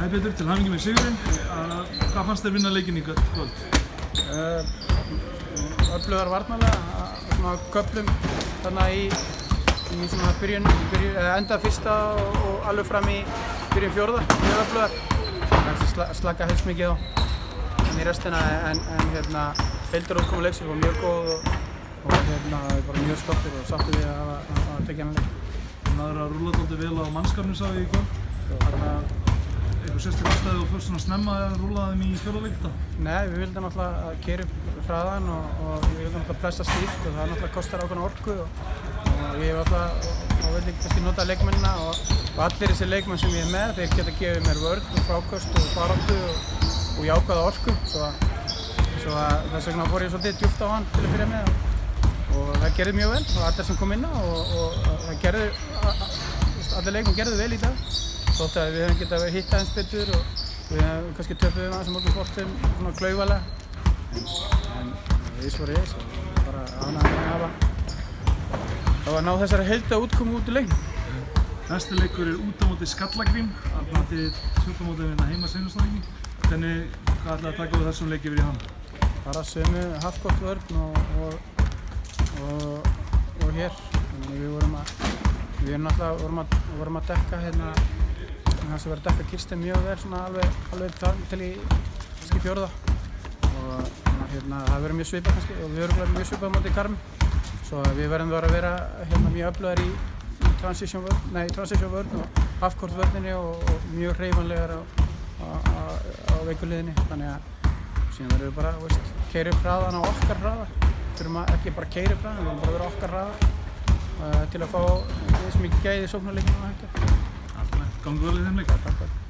Betur, til hamingju með sigurinn. Hvað fannst þér vinna leikinn í kvöld? Öflugar varnarlega, svona köflum þarna í svona enda fyrsta og alveg fram í byrjun fjórða, mjög öflugar. Það slaka helst mikið á í restina en heildarútkoma leiksins var mjög góð og bara mjög stoltur og sáttur við að tekja hann leik. Þú náður að rúlla dálítið vel á mannskapnum, sá ég í kvöld. Eitthvað sérstaklega ástæði og fórst svona snemma að rúlla þeim í fjórða leik þetta? Nei, við vildum náttúrulega að keyra upp hraðan og við vildum náttúrulega pressa stíft og það náttúrulega kostar ákveðna orku og ég vildi kannski nota leikmennina og allir þessi leikmenn sem ég með, þeir geta gefið mér vörn og fráköst og baráttu og jákvæða orku svo að þess vegna fór ég svolítið djúpt á hann til að byrja með og það gerði mjög vel og allir sem kom inn á og það gerði, allir leikmenn gerðu vel í dag þótt að við hefum getað hitt aðeins betur og við hefum kannski töpuðum aðeins á mörgum boltum svona klaufalega en eins var ég bara ánægður að ná þessari heildarútkomu út í leiknum. Næsti leikur út á móti Skallagrím, Arnaldi tökum móti heima seinasta leiki. Hvað ætlaði að taka úr þessum leiki yfir í hann? Bara sömu hafgott vörn og hér. Við vorum að dekka það sem var að dekka Kirsten mjög vel, svona alveg þar til í fjórða og það verður mjög svipað kannski og við verðum mjög svipað á móti Garmi svo við verðum að vera mjög öflugar í transition vörn og halfcourt vörninni og mjög hreyfanlegar á veikuliðinni þannig að síðan verðum við bara keyra upp hraðan á okkar hraða þurfum ekki bara keyra upp hraðan, við verðum bara að vera okkar hraða til að fá eins mikið gæði í sóknarleiknum og hægt. Gangi vel í þeim leik. Takk.